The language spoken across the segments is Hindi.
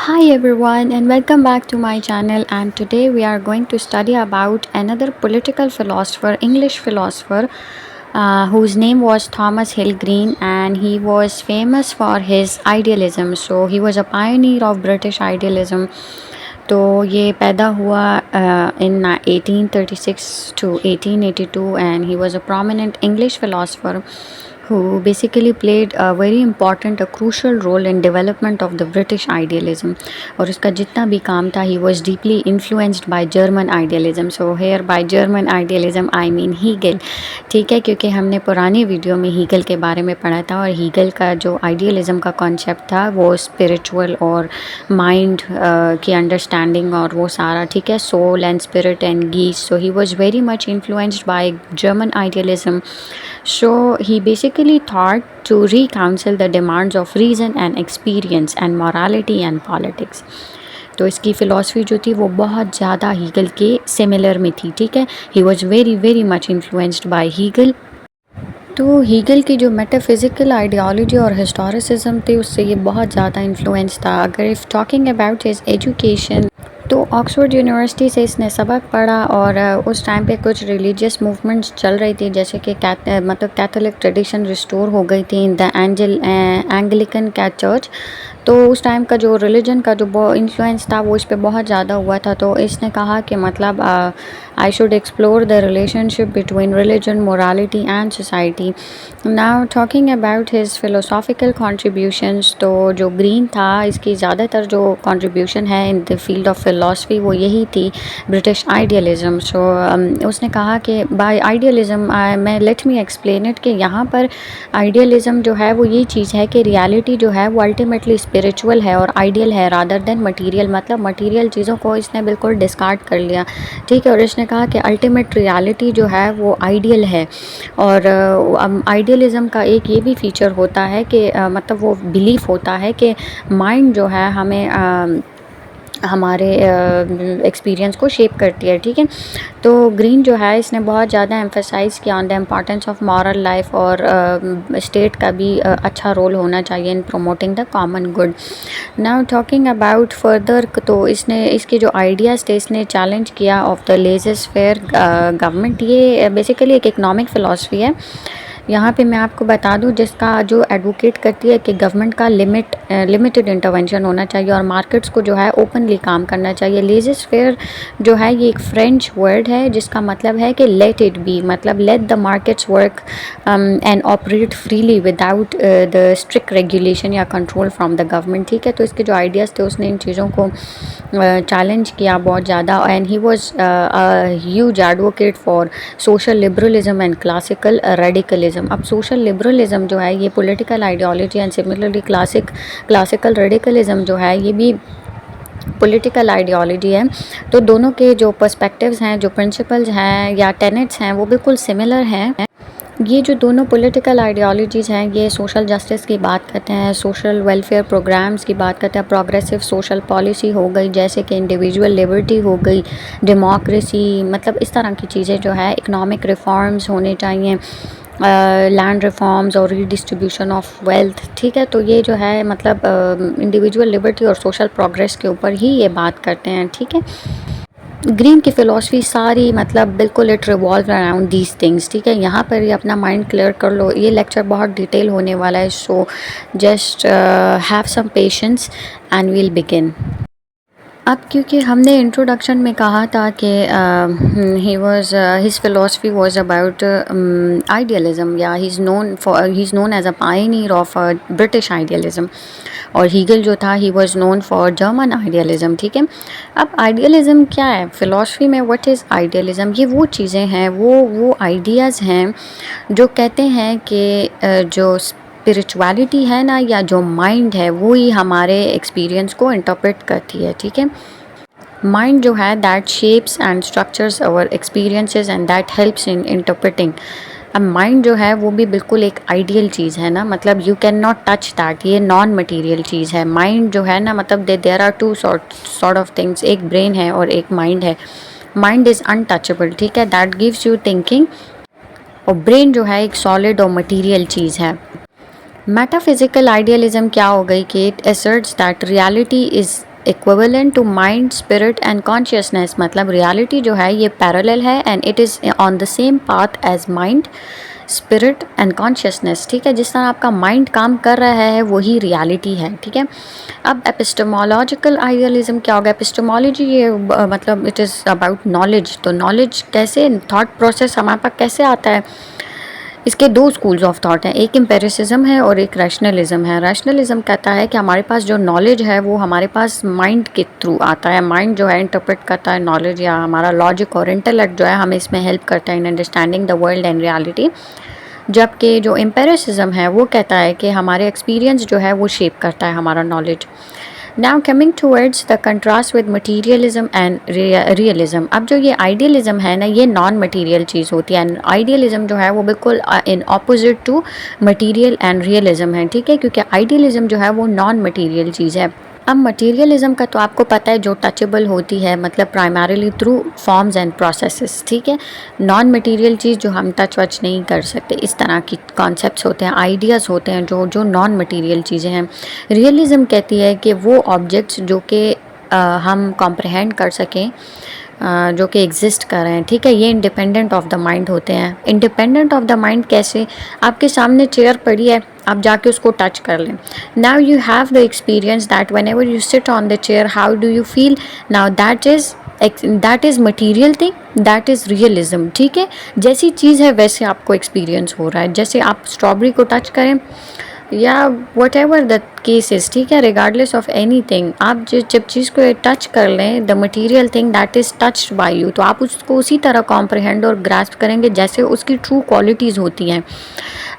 Hi everyone and welcome back to my channel, and today we are going to study about another political philosopher, English philosopher, whose name was Thomas Hill Green, and he was famous for his idealism. So he was a pioneer of British idealism. तो ये पैदा हुआ in 1836 to 1882, and he was a prominent English philosopher who basically played a very important, a crucial role in development of the British idealism. और उसका जितना भी काम था, he was deeply influenced by German idealism. So here by German idealism I mean Hegel. ठीक है, क्योंकि हमने पुरानी वीडियो में हीगल के बारे में पढ़ा था, और हीगल का जो आइडियलिज़म का कॉन्सेप्ट था वो स्पिरिचुअल और माइंड की अंडरस्टैंडिंग और वो सारा, ठीक है, सोल एंड स्पिरिट एंड गीस. So he was very much influenced by German idealism. So he basically thought to reconcile the demands of reason and experience and morality and politics. तो इसकी फ़िलासफ़ी जो थी वो बहुत ज़्यादा हीगल के सिमिलर में थी. ठीक है, he was very very much influenced by Hegel. तो हीगल की जो मेटाफिज़िकल आइडियोलॉजी और हिस्टोरिसिज्म थी उससे ये बहुत ज़्यादा इन्फ्लुएंस था. अगर if talking about his education, तो ऑक्सफोर्ड यूनिवर्सिटी से इसने सबक पढ़ा, और उस टाइम पे कुछ रिलीजियस मूवमेंट्स चल रही थी, जैसे कि मतलब कैथोलिक ट्रेडिशन रिस्टोर हो गई थी इन द एंग्लिकन चर्च. तो उस टाइम का जो रिलीजन का जो इन्फ्लुएंस था वो इस पे बहुत ज़्यादा हुआ था. तो इसने कहा कि मतलब I should explore the relationship between religion, morality and society. Now talking about his philosophical contributions, तो जो ग्रीन था इसकी ज़्यादातर जो कॉन्ट्रीब्यूशन है in the field of philosophy वो यही थी, ब्रिटिश आइडियलिज़म. सो उसने कहा कि बाय आइडियलिज़म मैं लेट मी एक्सप्लेन इट, कि यहाँ पर आइडियलिज़म जो है वो ये चीज़ है कि रियलिटी जो है वो अल्टीमेटली स्पिरिचुअल है और आइडियल है रादर देन मटेरियल. मतलब मटेरियल चीज़ों को इसने बिल्कुल डिस्कार्ड कर लिया. ठीक है, और इसने कहा कि अल्टीमेट रियलिटी जो है वो आइडियल है. और आइडियलिज़म का एक ये भी फीचर होता है कि मतलब वो बिलीफ होता है कि माइंड जो है हमें हमारे एक्सपीरियंस को शेप करती है. ठीक है, तो ग्रीन जो है इसने बहुत ज़्यादा एम्फेसाइज़ किया on the importance of moral life, और स्टेट का भी अच्छा रोल होना चाहिए इन promoting the common good. Now talking about further, तो इसने इसके जो आइडियाज़ थे इसने चैलेंज किया of the laissez fair government. ये बेसिकली एक इकनॉमिक फ़िलासफ़ी है. यहाँ पे मैं आपको बता दूँ, जिसका जो एडवोकेट करती है कि गवर्नमेंट का लिमिटेड इंटरवेंशन होना चाहिए और मार्केट्स को जो है ओपनली काम करना चाहिए. लेजेस फेयर जो है ये एक फ्रेंच वर्ड है जिसका मतलब है कि लेट इट बी, मतलब let the markets work and operate freely without the strict regulation या कंट्रोल फ्रॉम द गवर्नमेंट. ठीक है, तो इसके जो आइडियाज़ थे उसने इन चीज़ों को चैलेंज किया बहुत ज़्यादा, and he was huge advocate for social liberalism and classical radicalism. अब सोशल लिबरलिज्म जो है ये political ideology, and similarly classical radicalism जो है ये भी पॉलिटिकल आइडियोलॉजी है. तो दोनों के जो पर्सपेक्टिव्स हैं, जो प्रिंसिपल्स हैं या टेनेट्स हैं वो बिल्कुल सिमिलर हैं. ये जो दोनों पॉलिटिकल आइडियोलॉजीज़ हैं ये सोशल जस्टिस की बात करते हैं, सोशल वेलफेयर प्रोग्राम्स की बात करते हैं, प्रोग्रेसिव सोशल पॉलिसी हो गई, जैसे कि इंडिविजुअल लिबर्टी हो गई, डेमोक्रेसी, मतलब इस तरह की चीज़ें जो है, इकोनॉमिक रिफॉर्म्स होने चाहिए, लैंड रिफॉर्म्स और रीडिस्ट्रीब्यूशन ऑफ वेल्थ. ठीक है, तो ये जो है मतलब इंडिविजुअल लिबर्टी और सोशल प्रोग्रेस के ऊपर ही ये बात करते हैं. ठीक है, ग्रीन की फ़िलासफ़ी सारी मतलब बिल्कुल it revolve around these things. ठीक है, यहाँ पर ये अपना माइंड क्लियर कर लो, ये लेक्चर बहुत डिटेल होने वाला है. So just have some patience and we'll begin. अब क्योंकि हमने इंट्रोडक्शन में कहा था कि he was his philosophy was about idealism, या he is known as a pioneer of British idealism, और हीगल जो था he was known for German idealism. ठीक है, अब आइडियलिज्म क्या है फिलॉसफी में? What is idealism? ये वो चीज़ें हैं, वो आइडियाज़ हैं जो कहते हैं कि जो स्पिरिचुअलिटी है ना, या जो माइंड है वो ही हमारे एक्सपीरियंस को इंटरप्रेट करती है. ठीक है, माइंड जो है that shapes and structures our experiences and that helps in interpreting. अब माइंड जो है वो भी बिल्कुल एक आइडियल चीज़ है ना, मतलब you can not touch that, ये नॉन मटेरियल चीज़ है. माइंड जो है ना, मतलब there are two sort of things, एक ब्रेन है और एक माइंड है. Mind is untouchable. ठीक है, दैट गिव्स यू थिंकिंग, और ब्रेन जो है एक सॉलिड और मटीरियल चीज़ है. मेटाफिजिकल आइडियलिज्म क्या हो गई कि it asserts that reality is equivalent to mind, spirit and consciousness, मतलब रियलिटी जो है ये पैरेलल है and it is on the same path as mind, spirit and consciousness. ठीक है, जिस तरह आपका माइंड काम कर रहा है वही रियलिटी है। ठीक है, अब एपिस्टेमोलॉजिकल आइडियलिज्म क्या होगा? एपिस्टेमोलॉजी ये मतलब इट इज़ अबाउट नॉलेज। तो नॉलेज कैसे, थॉट प्रोसेस हमारे पास कैसे आता है? इसके दो स्कूल्स ऑफ थॉट हैं, एक एम्पिरिसिज्म है और एक रैशनलिज्म है। रैशनलिज्म कहता है कि हमारे पास जो नॉलेज है वो हमारे पास माइंड के थ्रू आता है, माइंड जो है इंटरप्रेट करता है नॉलेज, या हमारा लॉजिक और इंटेलेक्ट जो है हमें इसमें हेल्प करता है in understanding the world and reality. जबकि जो एम्पिरिसिज्म है वो कहता है कि हमारे एक्सपीरियंस जो है वो शेप करता है हमारा knowledge. Now coming towards the contrast with materialism and realism. अब जो ये आइडियलिज्म है ना, ये नॉन मटीरियल चीज़ होती है, एंड आइडियलिज्म जो है वो बिल्कुल in opposite to material and realism है। ठीक है, क्योंकि आइडियलिज्म जो है वो नॉन मटीरियल चीज़ है। अब मटेरियलिज्म का तो आपको पता है, जो टचेबल होती है, मतलब primarily through forms and processes. ठीक है, नॉन मटेरियल चीज़ जो हम टच वच नहीं कर सकते, इस तरह की कॉन्सेप्ट्स होते हैं, आइडियाज़ होते हैं जो जो नॉन मटेरियल चीज़ें हैं। रियलिज्म कहती है कि वो ऑब्जेक्ट्स जो कि हम कॉम्प्रहेंड कर सकें, जो कि एग्जिस्ट कर रहे हैं। ठीक है, ये इंडिपेंडेंट ऑफ द माइंड होते हैं। इंडिपेंडेंट ऑफ द माइंड कैसे? आपके सामने चेयर पड़ी है, आप जाके उसको टच कर लें। Now you have the experience that when ever you sit on the chair, how do you feel? Now that is material thing, that is realism. ठीक है, जैसी चीज़ है वैसे आपको एक्सपीरियंस हो रहा है। जैसे आप स्ट्रॉबेरी को टच करें या वट एवर द केसेस, ठीक है, रिगार्डलेस ऑफ एनी थिंग, आप जब चीज़ को टच कर लें, the material thing that is touched bye you, तो आप उसको उसी तरह कॉम्प्रहेंड और ग्रास्प करेंगे जैसे उसकी ट्रू क्वालिटीज़ होती हैं।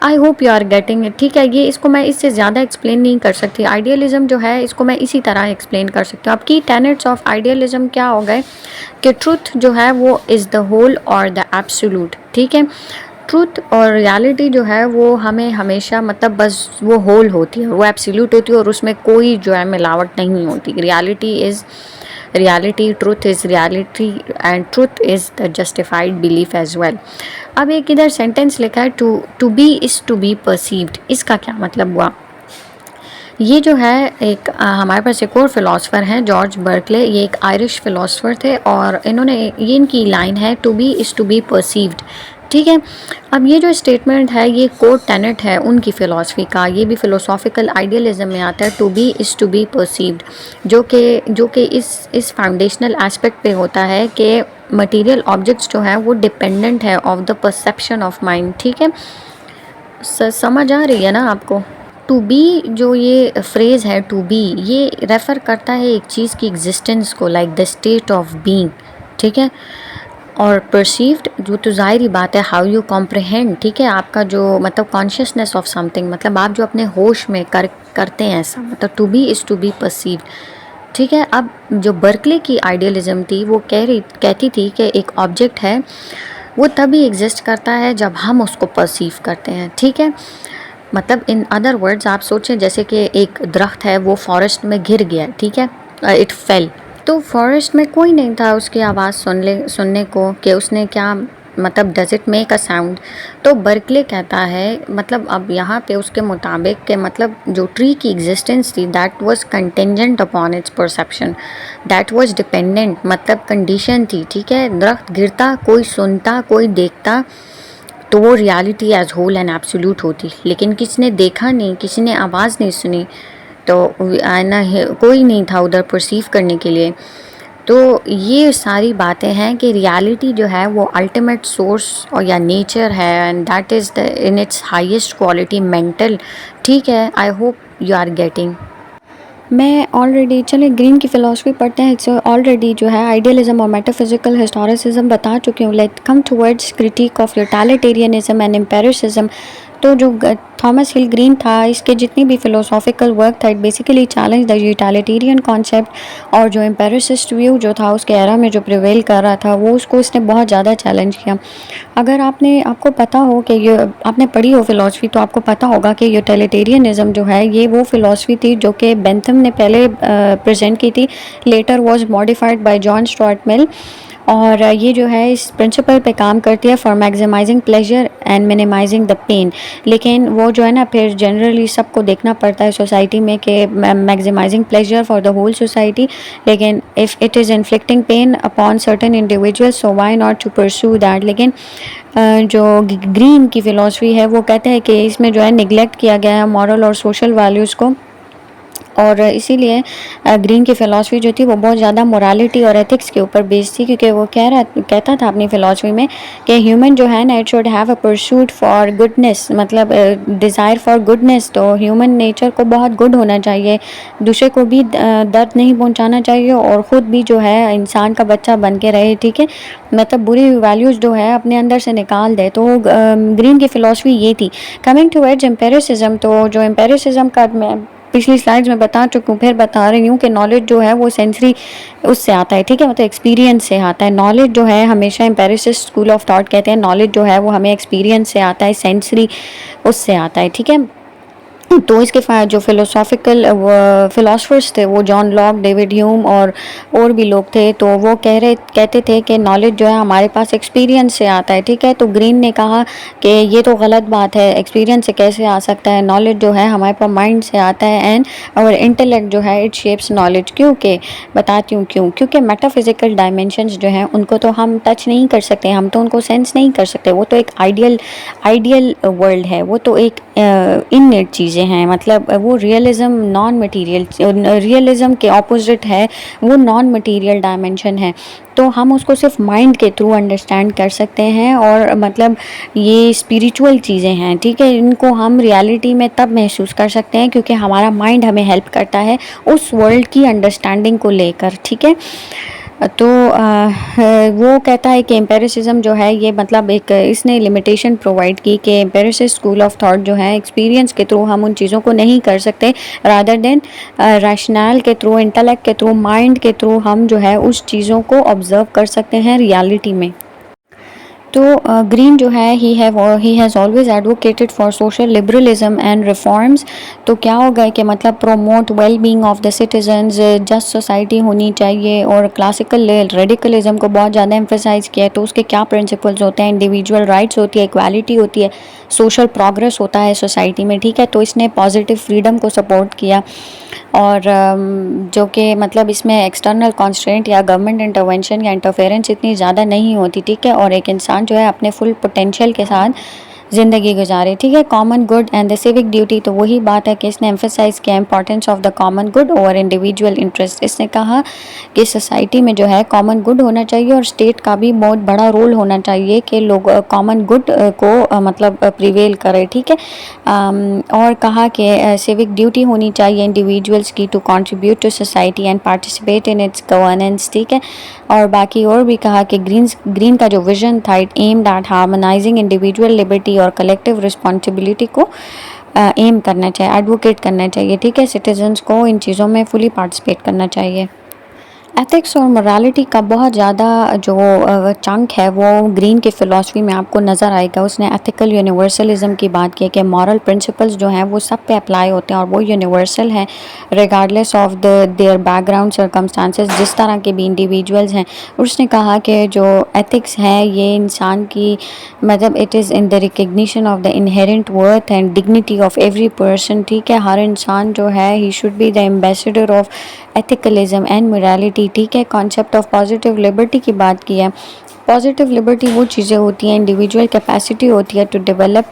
I hope you are getting it. ठीक है, ये इसको मैं इससे ज़्यादा एक्सप्लेन नहीं कर सकती। आइडियलिज्म जो है इसको मैं इसी तरह एक्सप्लेन कर सकती हूँ। अब की टेनेट्स ऑफ आइडियलिज्म क्या हो गए कि ट्रुथ जो है वो इज़ द होल और द एब्सोल्यूट। ठीक है, ट्रूथ और रियलिटी जो है वो हमें हमेशा मतलब बस वो होल होती है, वो एब्सोल्यूट होती है और उसमें कोई जो है मिलावट नहीं होती। Reality is reality, truth is reality and truth is the justified belief as well. अब एक इधर सेंटेंस लिखा है, to be is to be perceived. इसका क्या मतलब हुआ? ये जो है एक हमारे पास एक और फिलोसफर हैं, जॉर्ज बर्कले। ये एक आयरिश फिलोसफर थे और इन्होंने, ये इनकी लाइन है, to be is to be perceived. ठीक है, अब ये जो स्टेटमेंट है ये कोर टेनेट है उनकी फ़िलासफ़ी का, ये भी फ़िलोसॉफिकल आइडियलिज्म में आता है, to be is to be perceived, जो कि इस फाउंडेशनल एस्पेक्ट पे होता है कि मटेरियल ऑब्जेक्ट्स जो हैं वो डिपेंडेंट है of the perception of mind. ठीक है, समझ आ रही है ना आपको? टू बी जो ये फ्रेज़ है टू बी, ये रेफ़र करता है एक चीज़ की एग्जिस्टेंस को, like the state of being. ठीक है, और परसीव्ड जो तो ज़ाहिर ही बात है, हाउ यू कॉम्प्रहेंड। ठीक है, आपका जो मतलब कॉन्शियसनेस ऑफ समथिंग, मतलब आप जो अपने होश में करते हैं ऐसा, मतलब to be is to be perceived. ठीक है, अब जो बर्कले की आइडियलिज्म थी वो कहती थी कि एक ऑब्जेक्ट है वो तभी एग्जिस्ट करता है जब हम उसको परसीव करते हैं। ठीक है, मतलब इन अदर वर्ड्स आप सोचें जैसे कि एक दरख्त है वो फॉरेस्ट में गिर गया। ठीक है, इट फेल, तो फॉरेस्ट में कोई नहीं था उसकी आवाज़ सुनने को कि उसने क्या, मतलब does it make a sound. तो बर्कले कहता है, मतलब अब यहाँ पे उसके मुताबिक के मतलब जो ट्री की एग्जिस्टेंस थी that was contingent upon its perception, that was dependent, मतलब कंडीशन थी। ठीक है, दरख्त गिरता, कोई सुनता, कोई देखता, तो वो reality as whole and absolute होती। लेकिन किसी ने देखा नहीं, किसी ने आवाज़ नहीं सुनी, तो ना कोई नहीं था उधर परसीव करने के लिए। तो ये सारी बातें हैं कि रियलिटी जो है वो अल्टीमेट सोर्स और या नेचर है, and that is the in its highest quality mental. ठीक है, I hope you are getting. मैं ऑलरेडी, चलिए ग्रीन की फ़िलासफ़ी पढ़ते हैं। इट्स ऑलरेडी जो है आइडियलिज्म और मेटाफिज़िकल हिस्टोरिसिज्म बता चुके हूँ। Let come towards critique of utilitarianism and empiricism. तो जो थॉमस हिल ग्रीन था, इसके जितनी भी फ़िलोसॉफिकल वर्क था, it basically challenge the utilitarian concept, और जो एम्पिरिसिस्ट व्यू जो था उसके एरा में जो प्रिवेल कर रहा था वो उसको इसने बहुत ज़्यादा चैलेंज किया। अगर आपको पता हो कि ये आपने पढ़ी हो फ़िलासफ़ी, तो आपको पता होगा कि यूटिलिटेरियनिज्म जो है ये वो फ़िलासफ़ी थी जो कि बेंथम ने पहले प्रेजेंट की थी, later was modified by John Stuart Mill. और ये जो है इस प्रिंसिपल पे काम करती है for maximising pleasure and minimising the pain. लेकिन वो जो है ना फिर जनरली सबको देखना पड़ता है सोसाइटी में कि maximising pleasure for the whole society, लेकिन if it is inflicting pain upon certain individuals so why not to pursue that. लेकिन जो ग्रीन की फ़िलॉसफी है वो कहते हैं कि इसमें जो है निगलेक्ट किया गया है मॉरल और सोशल वैल्यूज़ को, और इसीलिए ग्रीन की फ़िलॉसफी जो थी वो बहुत ज़्यादा मोरालिटी और एथिक्स के ऊपर बेस्ड थी, क्योंकि वो कहता था अपनी फ़िलॉसफी में कि ह्यूमन जो है ना it should have a pursuit for goodness, मतलब डिज़ायर फॉर गुडनेस। तो ह्यूमन नेचर को बहुत गुड होना चाहिए, दूसरे को भी दर्द नहीं पहुंचाना चाहिए और ख़ुद भी जो है इंसान का बच्चा बन के रहे, ठीक है, मतलब बुरी वैल्यूज़ जो है अपने अंदर से निकाल दे। तो ग्रीन की फ़िलॉसफी ये थी। कमिंग टूवर्ड्स एम्पेरिसिज्म, तो जो एम्पेरिसिज्म का मैं पिछली स्लाइड्स में बता चुकी हूँ, फिर बता रही हूँ कि नॉलेज जो है वो सेंसरी उससे आता है, ठीक है, मतलब एक्सपीरियंस से आता है। नॉलेज जो है हमेशा एम्पेरिसिस्ट स्कूल ऑफ थॉट कहते हैं नॉलेज जो है वो हमें एक्सपीरियंस से आता है, सेंसरी उससे आता है, ठीक है। तो इसके जो फ़िलोसॉफ़िकल फ़िलासफ़र्स थे वो जॉन लॉक, डेविड ह्यूम और भी लोग थे, तो वो कहते थे कि नॉलेज जो है हमारे पास एक्सपीरियंस से आता है, ठीक है। तो ग्रीन ने कहा कि ये तो गलत बात है, एक्सपीरियंस से कैसे आ सकता है, नॉलेज जो है हमारे पास माइंड से आता है एंड और इंटेलेक्ट जो है इट शेप्स नॉलेज। क्योंकि बताती हूँ क्यों, क्योंकि मेटाफिज़िकल डायमेंशंस जो हैं उनको तो हम टच नहीं कर सकते, हम तो उनको सेंस नहीं कर सकते, वो तो एक आइडियल वर्ल्ड है, वो तो एक इननेट चीज़ें हैं, मतलब वो रियलिज़म नॉन मटेरियल, रियलिज़म के ऑपोजिट है, वो नॉन मटेरियल डायमेंशन है। तो हम उसको सिर्फ माइंड के थ्रू अंडरस्टैंड कर सकते हैं, और मतलब ये स्पिरिचुअल चीज़ें हैं, ठीक है, इनको हम रियलिटी में तब महसूस कर सकते हैं क्योंकि हमारा माइंड हमें हेल्प करता है उस वर्ल्ड की अंडरस्टैंडिंग को लेकर, ठीक है। तो वो कहता है कि एम्पेरिसिज्म जो है ये मतलब एक इसने लिमिटेशन प्रोवाइड की कि एम्पेरिसिस्ट स्कूल ऑफ थॉट जो है एक्सपीरियंस के थ्रू हम उन चीज़ों को नहीं कर सकते, रादर देन रैशनल के थ्रू, इंटेलेक्ट के थ्रू, माइंड के थ्रू हम जो है उस चीज़ों को ऑब्ज़र्व कर सकते हैं रियलिटी में। तो ग्रीन जो है he has always advocated for social liberalism and reforms. तो क्या होगा कि मतलब promote well being of the citizens, just society होनी चाहिए, और क्लासिकल रेडिकलिज्म को बहुत ज़्यादा एम्फेसाइज किया है। तो उसके क्या प्रिंसिपल्स होते हैं, इंडिविजुअल राइट्स होती है, इक्वालिटी होती है, सोशल प्रोग्रेस होता है सोसाइटी में, ठीक है। तो इसने पॉजिटिव फ्रीडम को सपोर्ट किया, और जो कि मतलब इसमें एक्सटर्नल कॉन्स्ट्रेंट या गवर्नमेंट इंटरवेंशन या इंटरफेरेंस इतनी ज़्यादा नहीं होती, ठीक है, और एक इंसान जो है अपने फुल पोटेंशियल के साथ ज़िंदगी गुजारे, ठीक है। Common good and the civic duty, तो वही बात है कि इसने एम्फेसाइज किया importance of the common good over individual interest. इसने कहा कि सोसाइटी में जो है कॉमन गुड होना चाहिए और स्टेट का भी बहुत बड़ा रोल होना चाहिए कि लोग कॉमन गुड को मतलब प्रिवेल करे, ठीक है। और कहा कि सिविक ड्यूटी होनी चाहिए इंडिविजुअल्स की to contribute to society and participate in its governance, ठीक है। और बाकी और भी कहा कि ग्रीन का जो विजन था it aimed at harmonising individual liberty और कलेक्टिव रिस्पॉन्सिबिलिटी को एम करना चाहिए, एडवोकेट करना चाहिए, ठीक है। सिटीजन्स को इन चीज़ों में फुली पार्टिसिपेट करना चाहिए। एथिक्स और मोरालिटी का बहुत ज़्यादा जो चंक है वो ग्रीन की फ़िलॉसफी में आपको नज़र आएगा। उसने एथिकल यूनिवर्सलिज्म की बात की है कि मॉरल प्रिंसिपल्स जो हैं वो सब पे अप्लाई होते हैं और वो यूनिवर्सल हैं regardless of their background circumstances, जिस तरह के भी इंडिविजुअल्स हैं। उसने कहा कि जो एथिक्स है ये इंसान की मतलब it is in the recognition of the inherent worth and dignity of every person, ठीक है। हर इंसान जो है he should be the ambassador of ethicalism and morality, ठीक है। कॉन्सेप्ट ऑफ पॉजिटिव लिबर्टी की बात की है। पॉजिटिव लिबर्टी वो चीज़ें होती हैं, इंडिविजुअल कैपेसिटी होती है टू डेवलप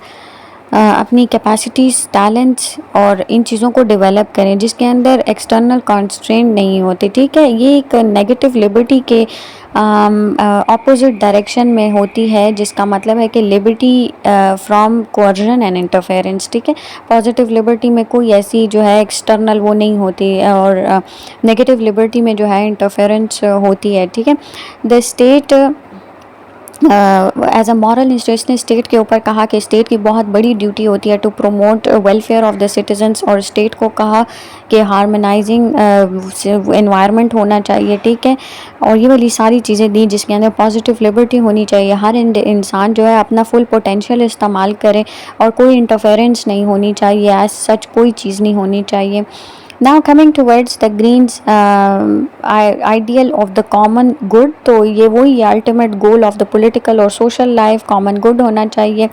अपनी कैपेसिटीज़, टैलेंट्स और इन चीज़ों को डेवलप करें जिसके अंदर एक्सटर्नल कॉन्स्ट्रेंट नहीं होते, ठीक है। ये एक नेगेटिव लिबर्टी के ऑपोजिट डायरेक्शन में होती है, जिसका मतलब है कि liberty from coercion and interference, ठीक है। पॉजिटिव लिबर्टी में कोई ऐसी जो है एक्सटर्नल वो नहीं होती, और नेगेटिव लिबर्टी में जो है इंटरफेरेंस होती है, ठीक है। The state as a moral institution ने स्टेट के ऊपर कहा कि स्टेट की बहुत बड़ी ड्यूटी होती है to promote welfare of the citizens, और स्टेट को कहा कि हार्मोनाइजिंग एनवायरनमेंट होना चाहिए, ठीक है। और ये वाली सारी चीज़ें दी जिसके अंदर पॉजिटिव लिबर्टी होनी चाहिए, हर इंसान जो है अपना फुल पोटेंशियल इस्तेमाल करे और कोई इंटरफेरेंस नहीं होनी चाहिए, एज सच कोई चीज़ नहीं होनी चाहिए। Now coming towards the Green's ideal of the common good, तो ये वही ultimate goal of the political और सोशल लाइफ, कॉमन गुड होना चाहिए,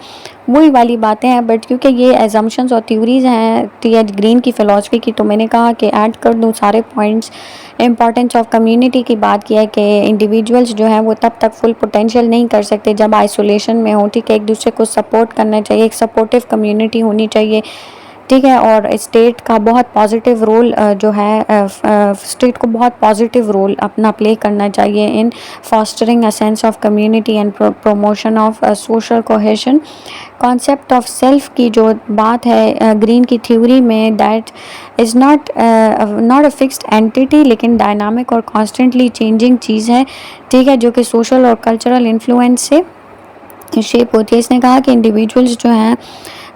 वही वाली बातें हैं। बट क्योंकि ये एजम्पशंस और थ्योरीज हैं ग्रीन की फ़िलासफ़ी की, तो मैंने कहा कि ऐड कर दूँ सारे पॉइंट्स। इम्पॉर्टेंस ऑफ कम्युनिटी की बात की है कि इंडिविजुअल्स जो हैं वो तब तक फुल पोटेंशियल नहीं कर सकते जब आइसोलेशन में हो, ठीक है। एक दूसरे को सपोर्ट करना चाहिए, एक सपोर्टिव कम्युनिटी होनी चाहिए, ठीक है। और स्टेट का बहुत पॉजिटिव रोल जो है स्टेट को बहुत पॉजिटिव रोल अपना प्ले करना चाहिए in fostering a sense of community and promotion of social cohesion. Concept of self की जो बात है ग्रीन की थ्योरी में, that is not a fixed entity, लेकिन डायनामिक और कॉन्स्टेंटली चेंजिंग चीज़ है, ठीक है, जो कि सोशल और कल्चरल इन्फ्लुएंस से शेप होती है। इसने कहा कि इंडिविजुअल्स जो हैं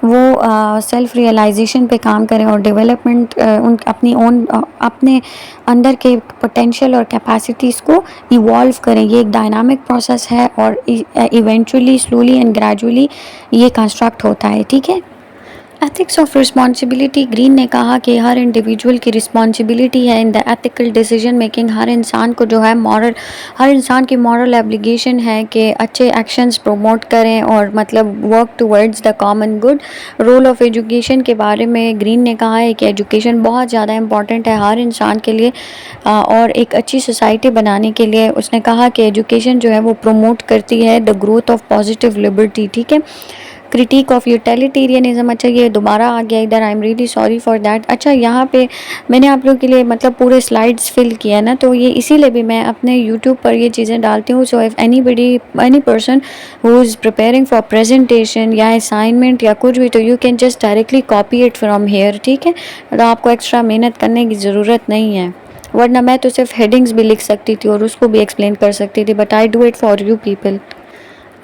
वो सेल्फ रियलाइजेशन पे काम करें और डेवलपमेंट उन अपनी ओन अपने अंदर के पोटेंशियल और कैपेसिटीज़ को इवॉल्व करें। ये एक डायनामिक प्रोसेस है और इवेंचुअली स्लोली एंड ग्रेजुअली ये कंस्ट्रक्ट होता है, ठीक है। एथिक्स ऑफ रिस्पॉन्सिबिलिटी, ग्रीन ने कहा कि हर इंडिविजुअल की रिस्पॉन्सिबिलिटी है in the ethical decision making. हर इंसान को जो है हर इंसान की मॉरल एब्लिगेशन है कि अच्छे एक्शंस प्रमोट करें और मतलब work towards the common good. Role of education के बारे में ग्रीन ने कहा है कि एजुकेशन बहुत ज़्यादा इंपॉर्टेंट है हर इंसान के लिए और एक अच्छी सोसाइटी बनाने के लिए। उसने कहा कि एजुकेशन जो है वो प्रमोट करती है the growth of positive liberty, ठीक है। क्रिटिक ऑफ यूटिलिटेरियनिज्म, अच्छा ये दोबारा आ गया इधर, I am really sorry for that. अच्छा यहाँ पे मैंने आप लोगों के लिए मतलब पूरे स्लाइड्स फिल किया ना, तो ये इसीलिए भी मैं अपने यूट्यूब पर ये चीज़ें डालती हूँ। So if any person who is preparing for presentation या असाइनमेंट या कुछ भी, तो you can just directly copy it from here, ठीक है। तो आपको एक्स्ट्रा मेहनत करने की ज़रूरत नहीं है, वरना मैं तो सिर्फ हेडिंग्स भी लिख सकती थी और उसको भी एक्सप्लेन कर सकती थी, but I do it for you people.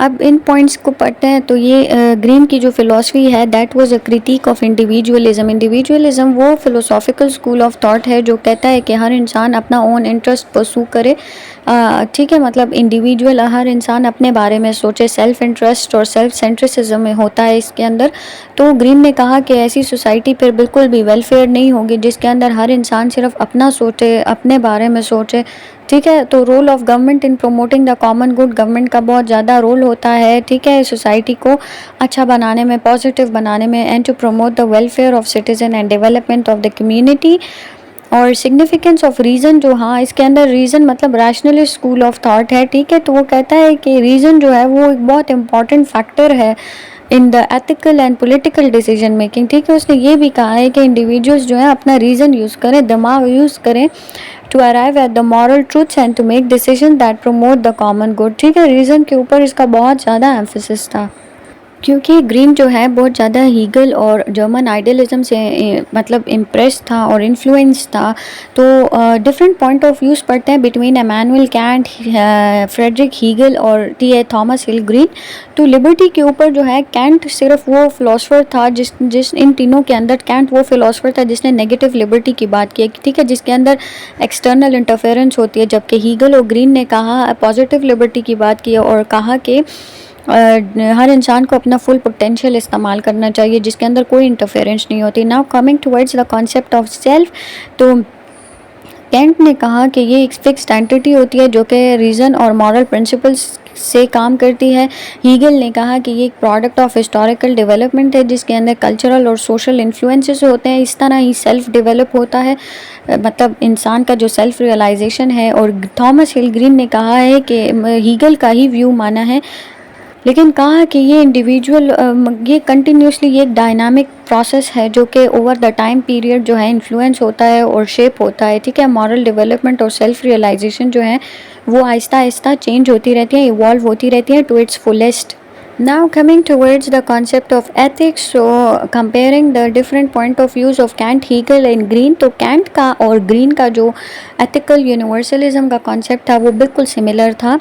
अब इन पॉइंट्स को पढ़ते हैं। तो ये ग्रीन की जो फिलॉसफी है, that was a critic of individualism. Individualism वो फिलोसॉफिकल स्कूल ऑफ थॉट है जो कहता है कि हर इंसान अपना ओन इंटरेस्ट परसू करे, ठीक है। मतलब इंडिविजुअल, हर इंसान अपने बारे में सोचे, सेल्फ इंटरेस्ट और सेल्फ सेंट्रिसिज्म में होता है इसके अंदर। तो ग्रीन ने कहा कि ऐसी सोसाइटी फिर बिल्कुल भी वेलफेयर नहीं होगी जिसके अंदर हर इंसान सिर्फ अपना सोचे, अपने बारे में सोचे, ठीक है। तो role of government in promoting the common good, government का बहुत ज़्यादा रोल होता है, ठीक है, सोसाइटी को अच्छा बनाने में, पॉजिटिव बनाने में, and to promote the welfare of citizen and development of the community. और सिग्निफिकेंस ऑफ रीज़न, जो हाँ इसके अंदर रीज़न मतलब रैशनलिस्ट स्कूल ऑफ थॉट है, ठीक है। तो वो कहता है कि रीज़न जो है वो एक बहुत इंपॉर्टेंट फैक्टर है in the ethical and political decision making, ठीक है। उसने ये भी कहा है कि इंडिविजुअल्स जो है अपना रीज़न यूज़ करें, दिमाग यूज़ करें to arrive at the moral truths and to make decision that promote the common good, ठीक है। रीज़न के ऊपर इसका बहुत ज़्यादा एम्फेसिस था क्योंकि ग्रीन जो है बहुत ज़्यादा हीगल और जर्मन आइडियलिज्म से मतलब इम्प्रेस था और इन्फ्लुएंस था। तो डिफरेंट पॉइंट ऑफ व्यूज़ पढ़ते हैं between Immanuel Kant, Friedrich Hegel और Thomas Hill ग्रीन। तो लिबर्टी के ऊपर जो है कैंट सिर्फ वो फिलोसफर था जिस इन तीनों के अंदर कैंट वो फिलोसफर था जिसने नेगेटिव लिबर्टी की बात की, ठीक है, जिसके अंदर एक्सटर्नल इंटरफेरेंस होती है। जबकि हीगल और ग्रीन ने कहा पॉजिटिव लिबर्टी की बात की और कहा कि हर इंसान को अपना फुल पोटेंशियल इस्तेमाल करना चाहिए जिसके अंदर कोई इंटरफेरेंस नहीं होती। Now coming towards the concept of self, तो कैंट ने कहा कि ये एक फिक्स्ड एंटिटी होती है जो कि रीज़न और मॉरल प्रिंसिपल्स से काम करती है। हीगल ने कहा कि ये एक प्रोडक्ट ऑफ हिस्टोरिकल डेवलपमेंट है जिसके अंदर कल्चरल और सोशल इन्फ्लुएंसेस होते हैं। इस तरह ही सेल्फ डेवलप होता है, मतलब इंसान का जो सेल्फ रियलाइजेशन है। और थॉमस हिल ग्रीन ने कहा है कि हीगल का ही व्यू माना है, लेकिन कहा कि ये इंडिविजुअल ये कंटिन्यूसली ये एक डायनामिक प्रोसेस है जो कि ओवर द टाइम पीरियड जो है इन्फ्लुएंस होता है और शेप होता है, ठीक है। मॉरल डेवलपमेंट और सेल्फ रियलाइजेशन जो है वो आहिस्ता आहिस्ता चेंज होती रहती है, इवॉल्व होती रहती है to its fullest. Now coming towards the concept of ethics, so comparing the different point of views of Kant, Hegel and Green, तो Kant का और Green का जो ethical universalism का concept था वो बिल्कुल similar था।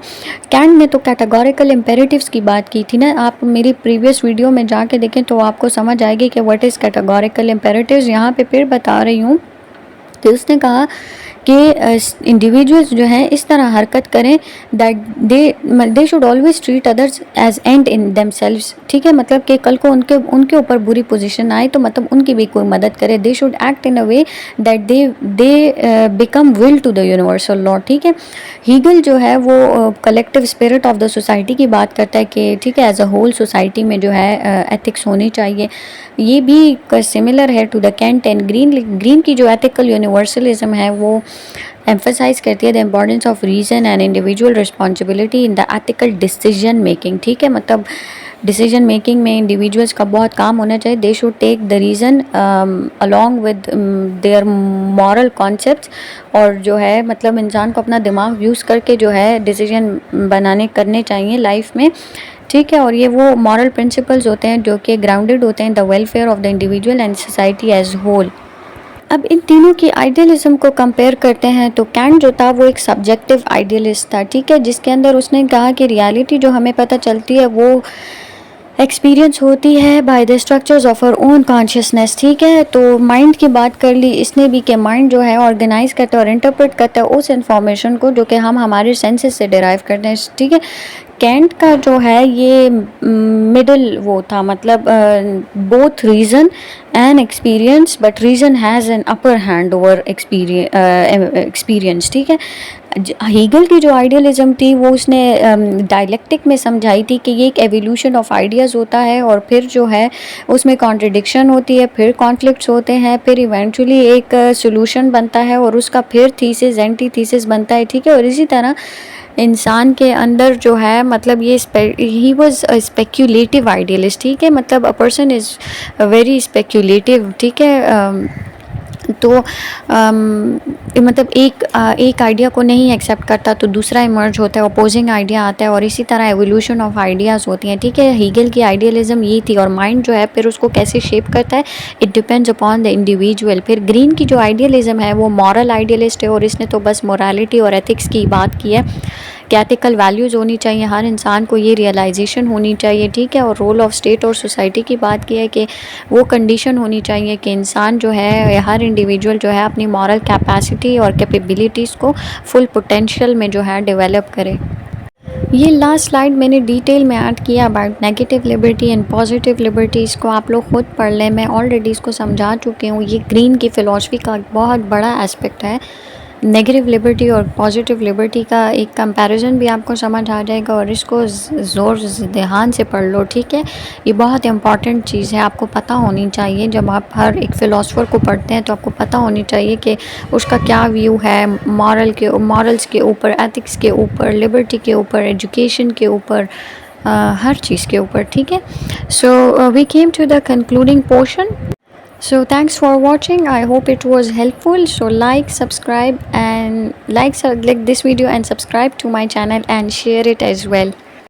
Kant ने तो categorical imperatives की बात की थी ना, आप मेरी previous वीडियो में जाके देखें तो आपको समझ आएगी कि what is categorical imperatives। यहाँ पे फिर बता रही हूँ कि उसने कहा कि इंडिविजुअल्स जो हैं इस तरह हरकत करें that they should always treat others as end in themselves, ठीक है, मतलब कि कल को उनके उनके ऊपर बुरी पोजीशन आए तो मतलब उनकी भी कोई मदद करे। They should act in a way that they become will to the universal law, ठीक है। हीगल जो है वो collective spirit of the society की बात करता है कि ठीक है एज अ होल सोसाइटी में जो है एथिक्स होनी चाहिए। ये भी सिमिलर है to the Kant and Green की जो एथिकल यूनिवर्सलिज्म है वो एम्फसाइज करती है the importance of reason and individual responsibility in the ethical decision making, ठीक है, मतलब डिसीजन मेकिंग में इंडिविजुअल्स का बहुत काम होना चाहिए। They should take the reason along with their moral concepts, और जो है मतलब इंसान को अपना दिमाग यूज़ करके जो है डिसीजन बनाने करने चाहिए लाइफ में, ठीक है। और ये वो मॉरल प्रिंसिपल्स होते हैं जो कि ग्राउंडेड होते हैं the welfare of the individual and society as whole. अब इन तीनों की आइडियलिज्म को कंपेयर करते हैं तो कैंट जो था वो एक सब्जेक्टिव आइडियलिस्ट था, ठीक है, जिसके अंदर उसने कहा कि रियलिटी जो हमें पता चलती है वो एक्सपीरियंस होती है by the structures of our own consciousness, ठीक है। तो माइंड की बात कर ली इसने भी कि माइंड जो है ऑर्गेनाइज करता है और इंटरप्रेट करता है उस इंफॉर्मेशन को जो कि हम हमारे सेंसेस से डिराइव करते हैं, ठीक है। कैंट का जो है ये मिडल वो था, मतलब both reason and experience, but reason has an upper hand over experience, ठीक है। हीगल की जो आइडियलिज्म थी वो उसने डायलेक्टिक में समझाई थी कि ये एक एवोल्यूशन ऑफ आइडियाज़ होता है और फिर जो है उसमें कॉन्ट्रडिक्शन होती है, फिर कॉन्फ्लिक्ट्स होते हैं, फिर इवेंचुअली एक सोल्यूशन बनता है और उसका फिर थीसिस एंटी थीसिस बनता है, ठीक है। और इसी तरह इंसान के अंदर जो है मतलब ये ही वॉज स्पेक्यूलेटिव आइडियलिस्ट, ठीक है, मतलब a person is very speculative, ठीक है। तो मतलब एक आइडिया को नहीं एक्सेप्ट करता तो दूसरा इमर्ज होता है, अपोजिंग आइडिया आता है और इसी तरह एवोल्यूशन ऑफ आइडियाज़ होती हैं, ठीक है। हीगल की आइडियलिज्म ये थी और माइंड जो है फिर उसको कैसे शेप करता है it depends upon the individual. फिर ग्रीन की जो आइडियलिज्म है वो मॉरल आइडियलिस्ट है और इसने तो बस मोरालिटी और एथिक्स की बात की है कि एथिकल वैल्यूज़ होनी चाहिए, हर इंसान को ये रियलाइजेशन होनी चाहिए, ठीक है। और रोल ऑफ स्टेट और सोसाइटी की बात की है कि वो कंडीशन होनी चाहिए कि इंसान जो है हर इंडिविजुअल जो है अपनी मॉरल कैपेसिटी और कैपेबिलिटीज़ को फुल पोटेंशियल में जो है डेवलप करे। ये लास्ट स्लाइड मैंने डिटेल में ऐड किया about negative liberty and positive liberty, इसको आप लोग खुद पढ़ लें, मैं ऑलरेडी इसको समझा चुकी हूँ। ये ग्रीन की फ़िलॉसफी का बहुत बड़ा एस्पेक्ट है। नेगेटिव लिबर्टी और पॉजिटिव लिबर्टी का एक कंपैरिजन भी आपको समझ आ जाएगा और इसको ज़ोर ध्यान से पढ़ लो, ठीक है। ये बहुत इंपॉर्टेंट चीज़ है, आपको पता होनी चाहिए। जब आप हर एक फ़िलासफ़र को पढ़ते हैं तो आपको पता होनी चाहिए कि उसका क्या व्यू है मॉरल्स के ऊपर, एथिक्स के ऊपर, लिबर्टी के ऊपर, एजुकेशन के ऊपर, हर चीज़ के ऊपर, ठीक है। So we came to the concluding portion. So thanks for watching. I hope it was helpful. So like, subscribe and like this video and subscribe to my channel and share it as well.